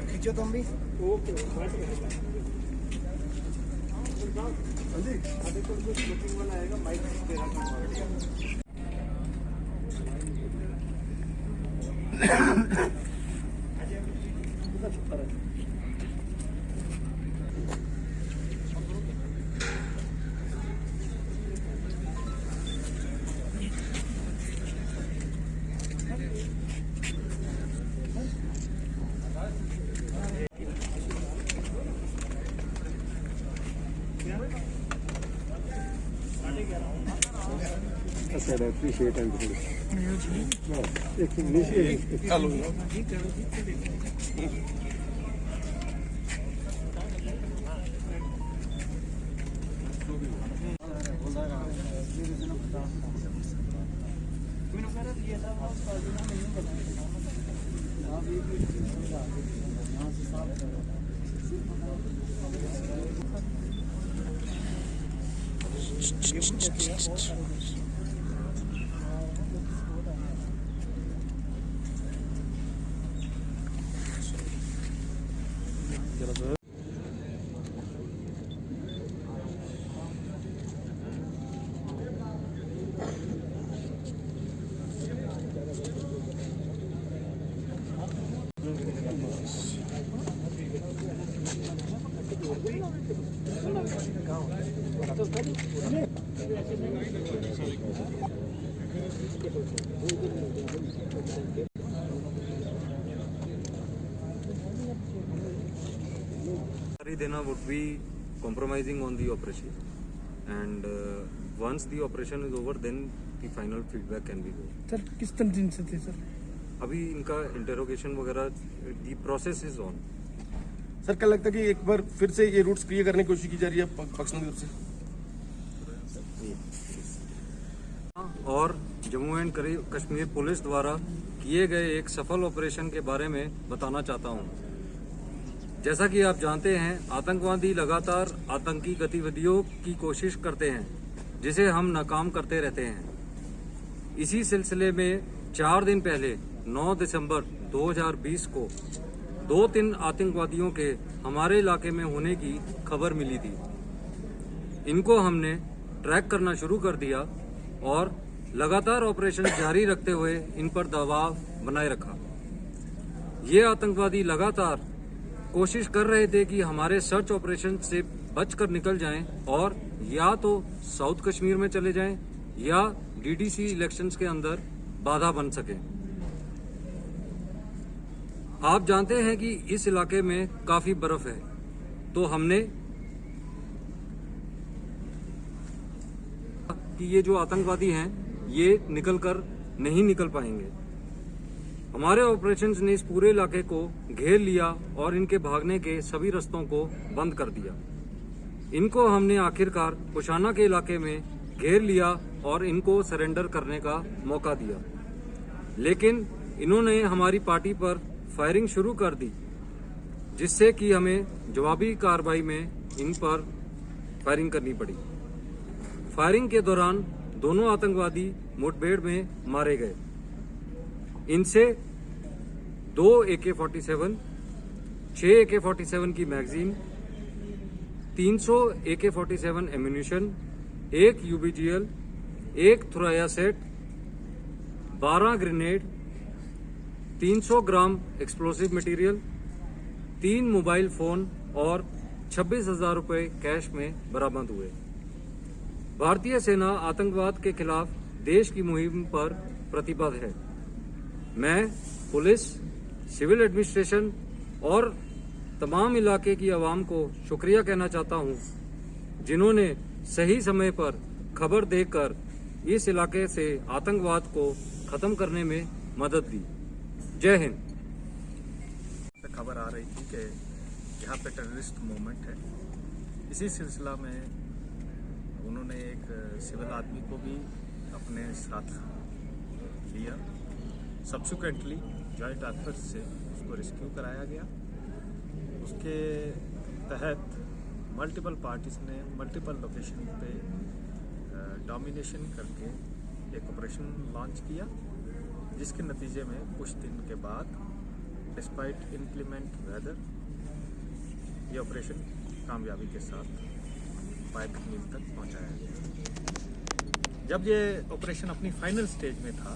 खींचो तुम भी। ओके वाला आएगा mic I appreciate and Dena would be compromising on the operation, and once the operation is over, then the final feedback can be go. Sir किस तंजीम से थे sir? अभी इनका इंटरोगेशन वगैरह the process is on. Sir क्या लगता है कि एक बार फिर से ये रूट्स क्लियर करने की कोशिश की जा रही है पाकिस्तान की तरफ से? और जम्मू एंड कश्मीर पुलिस द्वारा किए गए एक सफल ऑपरेशन के बारे में बताना चाहता हूं। जैसा कि आप जानते हैं, आतंकवादी लगातार आतंकी गतिविधियों की कोशिश करते हैं, जिसे हम नाकाम करते रहते हैं। इसी सिलसिले में 4 दिन पहले 9 दिसंबर 2020 को 2-3 आतंकवादियों के हमारे इलाके में होने की खबर मिली थी। इनको हमने ट्रैक करना शुरू कर दिया और लगातार ऑपरेशन जारी रखते हुए इन पर दबाव बनाए रखा। ये आतंकवादी लगातार कोशिश कर रहे थे कि हमारे सर्च ऑपरेशन से बचकर निकल जाएं और या तो साउथ कश्मीर में चले जाएं या डीडीसी इलेक्शंस के अंदर बाधा बन सके। आप जानते हैं कि इस इलाके में काफी बर्फ है, तो हमने कि ये जो आतंकवादी हैं ये निकलकर नहीं निकल पाएंगे। हमारे ऑपरेशंस ने इस पूरे इलाके को घेर लिया और इनके भागने के सभी रास्तों को बंद कर दिया। इनको हमने आखिरकार कुशाना के इलाके में घेर लिया और इनको सरेंडर करने का मौका दिया, लेकिन इन्होंने हमारी पार्टी पर फायरिंग शुरू कर दी, जिससे कि हमें जवाबी कार्रवाई में इन पर फायरिंग करनी पड़ी। फायरिंग के दौरान दोनों आतंकवादी मुठभेड़ में मारे गए। इनसे 2 AK-47, 6 AK-47 की magazine, 300 AK-47 ammunition, 1 UBGL, 1 Thuraya set, 12 grenade, 300 ग्राम एक्सप्लोसिव मटेरियल, 3 मोबाइल फोन और 26,000 रुपए कैश में बरामद हुए। भारतीय सेना आतंकवाद के खिलाफ देश की मुहिम पर प्रतिबद्ध है। मैं पुलिस, सिविल एडमिनिस्ट्रेशन और तमाम इलाके की आवाम को शुक्रिया कहना चाहता हूं, जिन्होंने सही समय पर खबर देकर इस इलाके से आतंकवाद को खत्म करने में मदद दी। जय हिंद। खबर आ रही थी कि यहाँ पे टेररिस्ट मूवमेंट है। इसी सिलसिला में उन्होंने एक सिविल आदमी को भी अपने साथ लिया। सब्सिक्वेंटली जॉइंट एफर्ट से उसको रेस्क्यू कराया गया। उसके तहत मल्टीपल पार्टीज ने मल्टीपल लोकेशन पे डोमिनेशन करके एक ऑपरेशन लॉन्च किया, जिसके नतीजे में कुछ दिन के बाद डिस्पाइट इंक्लीमेंट वेदर ये ऑपरेशन कामयाबी के साथ पाइप मिल तक पहुंचाया गया। जब ये ऑपरेशन अपनी फाइनल स्टेज में था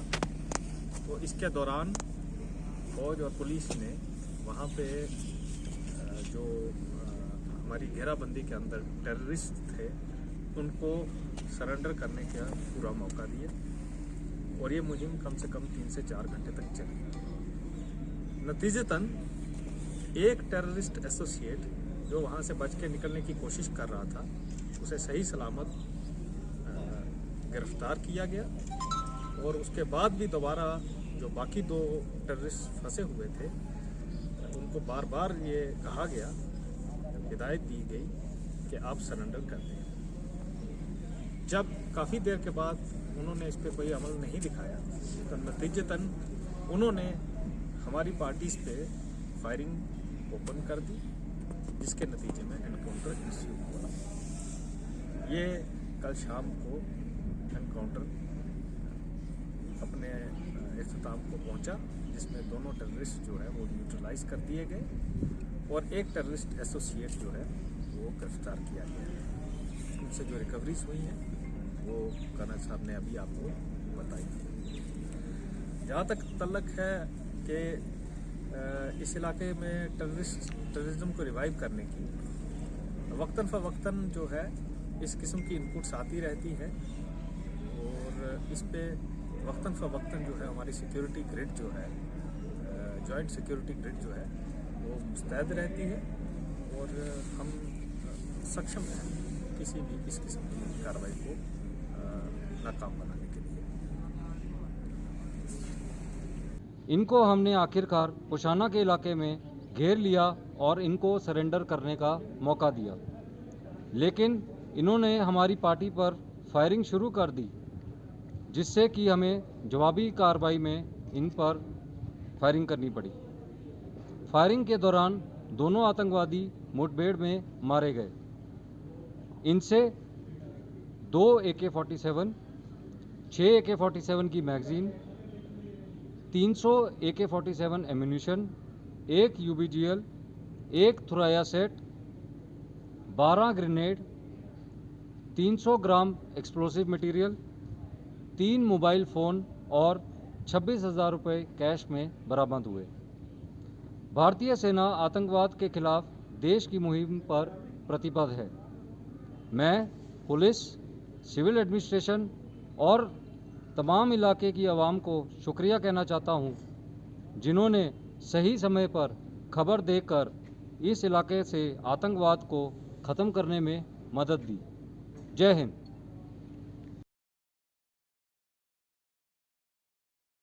तो इसके दौरान फौज और पुलिस ने वहाँ पे जो हमारी घेराबंदी के अंदर टेररिस्ट थे उनको सरेंडर करने का पूरा मौका दिया और ये मुहिम कम से कम 3 से 4 घंटे तक चली। नतीजतन एक टेररिस्ट एसोसिएट जो वहाँ से बच के निकलने की कोशिश कर रहा था उसे सही सलामत गिरफ्तार किया गया और उसके बाद भी दोबारा जो बाकी 2 टेररिस्ट फंसे हुए थे उनको बार बार ये कहा गया, हिदायत दी गई कि आप सरेंडर कर दें। जब काफ़ी देर के बाद उन्होंने इस पर कोई अमल नहीं दिखाया तो नतीजतन उन्होंने हमारी पार्टीज पे फायरिंग ओपन कर दी, जिसके नतीजे में एनकाउंटर इश्यू हुआ। ये कल शाम को एनकाउंटर अपने इख्तिताम को पहुंचा, जिसमें दोनों टेररिस्ट जो है वो न्यूट्रलाइज कर दिए गए और एक टेररिस्ट एसोसिएट जो है वो गिरफ्तार किया गया। उनसे जो रिकवरीज हुई हैं वो कर्नल साहब ने अभी आपको बताई। जहाँ तक तल्लक है कि इस इलाके में टेररिज्म को रिवाइव करने की वक्तन फ़वक्तन जो है इस किस्म की इनपुट्स आती रहती है और इस पे वक्तन फ़वक्तन जो है हमारी सिक्योरिटी ग्रिड जो है जॉइंट सिक्योरिटी ग्रिड जो है वो मुस्तैद रहती है और हम सक्षम हैं किसी भी इस किस्म की कार्रवाई को नाकाम बनाने के लिए। इनको हमने आखिरकार पोशाना के इलाके में घेर लिया और इनको सरेंडर करने का मौका दिया, लेकिन इन्होंने हमारी पार्टी पर फायरिंग शुरू कर दी, जिससे कि हमें जवाबी कार्रवाई में इन पर फायरिंग करनी पड़ी। फायरिंग के दौरान दोनों आतंकवादी मुठभेड़ में मारे गए। इनसे 2 AK-47, 6 AK-47 की magazine, 300 AK-47 ammunition, 1 UBGL, 1 Thuraya set, 12 grenade, 300 ग्राम एक्सप्लोसिव मटेरियल, 3 मोबाइल फ़ोन और 26,000 रुपये कैश में बरामद हुए। भारतीय सेना आतंकवाद के खिलाफ देश की मुहिम पर प्रतिबद्ध है। मैं पुलिस, सिविल एडमिनिस्ट्रेशन और तमाम इलाके की आवाम को शुक्रिया कहना चाहता हूं, जिन्होंने सही समय पर खबर देकर इस इलाके से आतंकवाद को ख़त्म करने में मदद दी। जय हिंद।